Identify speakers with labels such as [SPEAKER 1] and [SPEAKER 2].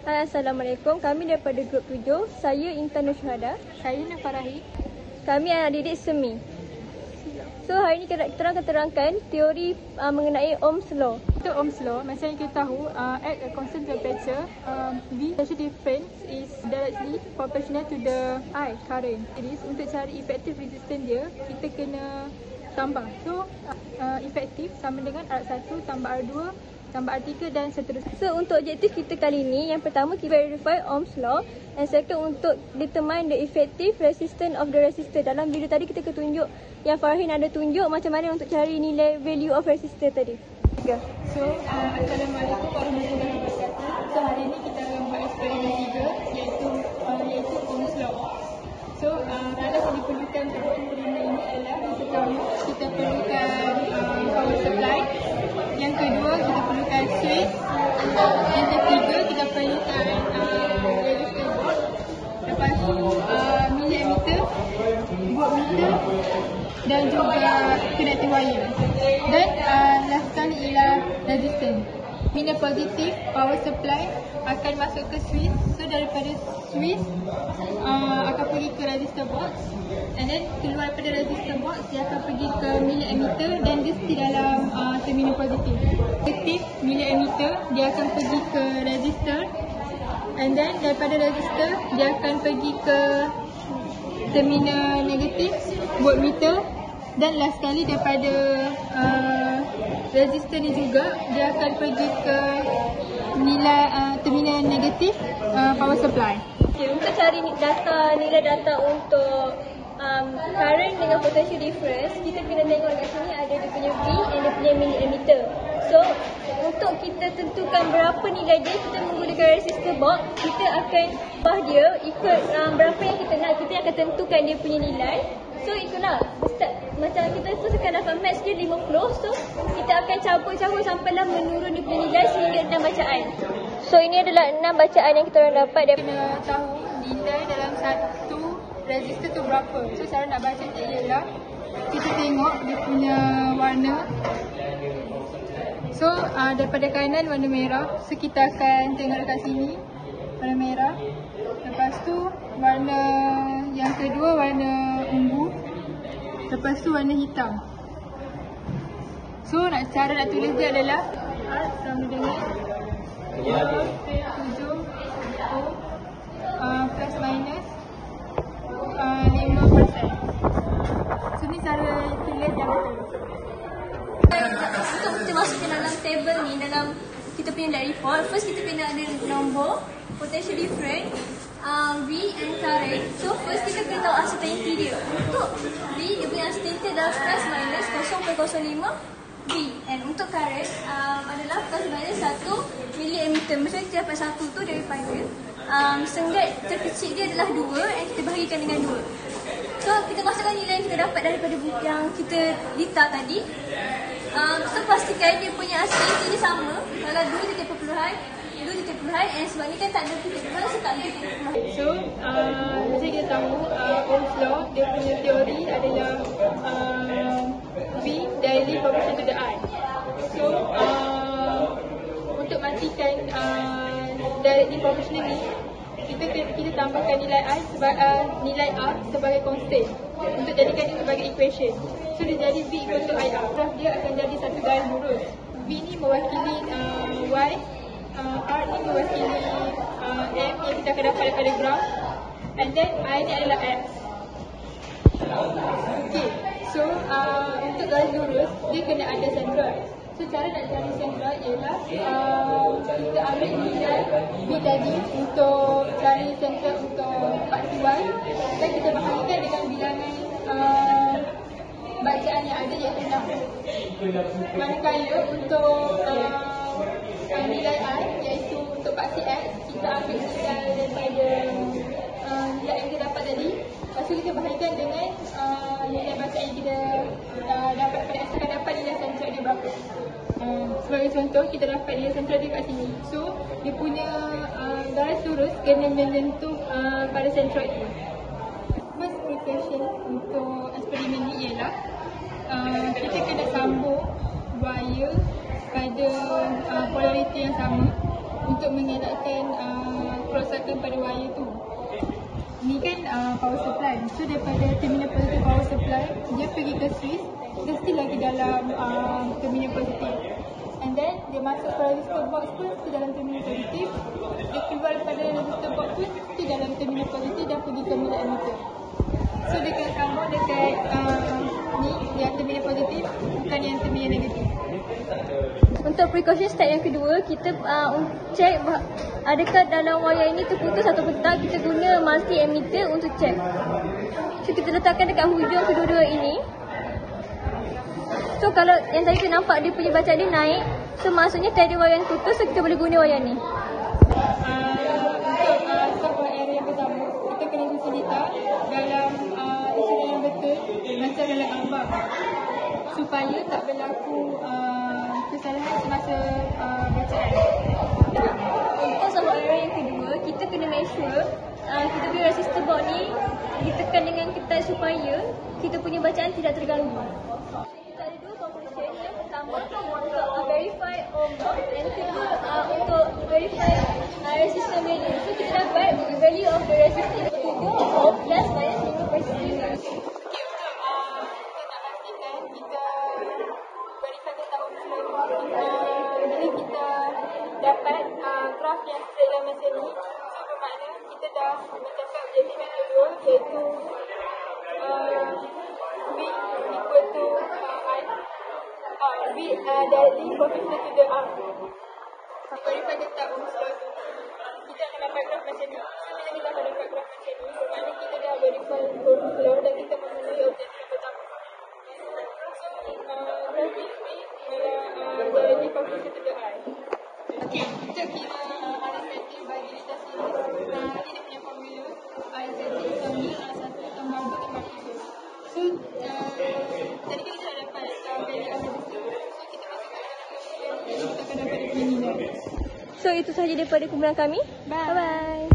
[SPEAKER 1] Hai, Assalamualaikum. Kami daripada grup 7. Saya Intan Nursyahada.
[SPEAKER 2] Saya Nafarahi.
[SPEAKER 1] Kami anak didik SEMI. So, hari ini kita akan terangkan teori mengenai Ohm's Law.
[SPEAKER 2] Untuk Ohm's Law, macam yang kita tahu, at a constant temperature, V pressure difference is directly proportional to the I current. Jadi, untuk cari effective resistance dia, kita kena tambah. So, efektif sama dengan R1 tambah R2 tambah R3 dan seterusnya.
[SPEAKER 1] So, untuk objektif kita kali ini, yang pertama kita verify Ohm's Law, and second untuk determine the effective resistance of the resistor. Dalam video tadi kita tunjuk yang Farhin ada tunjuk macam mana untuk cari nilai value of resistor tadi.
[SPEAKER 2] So, Assalamualaikum warahmatullahi wabarakatuh. So, hari ini kita akan buat eksperimen 3 iaitu Ohm's Law. So, dalam yang diperlukan untuk eksperimen ini adalah yang pertama kita perlukan power supply. Yang kedua kita perlukan switch. Yang ketiga kita perlukan resistor board. Lepas tu millimeter, voltmeter dan juga connecting wire. Dan last sekali ialah resistance. Bila positif, power supply akan masuk ke switch. So daripada switch akan pergi ke resistor box, and then keluar daripada resistor box dia akan pergi ke milliammeter dan dia di dalam terminal positif. Negatif milliammeter dia akan pergi ke resistor, and then daripada resistor dia akan pergi ke terminal negatif voltmeter, dan last sekali daripada resistor ni juga dia akan pergi ke nilai terminal negatif power supply.
[SPEAKER 1] Okay, untuk cari nilai data untuk current dengan potential difference, kita kena tengok kat sini ada dia punya V and dia punya millimeter. So, untuk kita tentukan berapa nilai dia, kita menggunakan resistor box. Kita akan ubah dia ikut berapa yang kita nak. Kita akan tentukan dia punya nilai. So, ikutlah. Macam kita first akan dapat max dia 50. So, kita akan cabut sampailah menurun dia punya nilai sehingga 6 bacaan. So, ini adalah 6 bacaan yang kita orang dapat.
[SPEAKER 2] Kena tahu nilai dalam satu resistor tu berapa. So, cara nak baca dia ialah kita tengok dia punya warna. So, daripada kanan warna merah. So, kita akan tengok dekat sini warna merah. Lepas tu warna yang kedua warna ungu. Lepas tu warna hitam. So, cara nak tulis dia adalah R sama dengan 7 plus minus 5%. So, ni cara tulis yang betul.
[SPEAKER 1] Untuk kita masuk ke dalam table ni, dalam kita punya lab report, first kita kena ada nombor, potential difference, V and current. So first kita kena tahu uncertainty dia. Untuk V, dia punya uncertainty adalah plus minus 0.05 V. And untuk current adalah plus minus 1 millimeter. Macam kita dapat 1 tu daripada senggat terkecil dia adalah 2 and kita bahagikan dengan 2. So kita masukkan nilai yang kita dapat daripada buku yang kita dita tadi. So pastikan dia punya uncertainty dia sama. Kalau 2.0 and sebab ni kan tak ada titik plus, so tak ada titik plus.
[SPEAKER 2] So, macam kita tahu, Ohm's Law, dia punya teori adalah V directly proportional to the I. So, untuk matikan directly proportional ni, kita tambahkan nilai I nilai R sebagai constant untuk jadikan dia sebagai equation. So, dia jadi V equal to IR. Graf dia akan jadi satu garis lurus. V ni mewakili Y, R ni mewakili M yang kita akan dapat daripada graf, and then I ni adalah X. Okay, so untuk garis lurus dia kena ada central. So cara nak cari central ialah kita ambil nilai V tadi untuk cari central untuk parti Y, dan kita bahagikan dengan bilangan bacaan yang ada iaitu 6. Manakala untuk nilai I iaitu untuk paksi X, kita ambil nilai daripada nilai yang kita dapat tadi. Lepas tu kita bahagikan dengan nilai bacaan yang kita dapat pada X, akan dapat nilai central dia berapa. Sebagai contoh, kita dapat nilai central dia kat sini. So, dia punya garis lurus kena menyentuh pada central itu. First precaution untuk eksperimen ni ialah kita kena sambung wire pada polariti yang sama untuk mengelakkan tergantung pada wire tu. Ni kan power supply. So daripada terminal positif power supply, dia pergi ke switch, dia still lagi dalam terminal positif. And then dia masuk ke resistor box pun tu dalam terminal positif. Dia keluar daripada resistor box pun tu dalam terminal positif dan pergi ke middle emitter. So dia kena sambung dekat ni yang terminal positif, bukan yang terminal negatif.
[SPEAKER 1] Untuk precaution step yang kedua, kita check adakah dalam wayar ini terputus atau tak. Kita guna multi emitter untuk check. So kita letakkan dekat hujung kedua-dua ini. So kalau yang tadi kita nampak dia punya bacaan dia naik, so maksudnya tiada wayar yang putus, so kita boleh guna wayar ni.
[SPEAKER 2] Untuk sebuah area yang pertama, kita kena susun data dalam isuran yang betul macam dalam gambar, supaya tak berlaku kesalahan semasa bacaan.
[SPEAKER 1] Untuk sebuah area yang kedua, kita kena make sure kita punya resistor box ni ditekan dengan ketat supaya kita punya bacaan tidak terganggu. Kita ada dua composition. Yang pertama untuk verify ohm box, and kedua untuk verify resistor value. So kita dapat value of the resistor 7 ohm plus minus 5%.
[SPEAKER 2] Bila kita dapat graf yang straight line macam ni, so bermakna kita dah mencapai objektif yang kedua, iaitu V equal to I, V directly proportional to the R. Verify data Ohm's law tu, kita akan dapat graf macam ni. So bila kita akan dapat graf macam ni, bermakna kita dah verify Ohm's law dan kita memenuhi objektif yang pertama. So graf ini directly proportional to the I. Okay, untuk kira arah statik bagi data series, ni dia punya formula. I statik sama 1 tambah 2 tambah 3. So tadi kita dah dapat value arah resistor. So kita masukkan dalam formula, kita akan dapat dia punya nilai.
[SPEAKER 1] So itu sahaja daripada kumpulan kami.
[SPEAKER 2] Bye.
[SPEAKER 1] Bye-bye.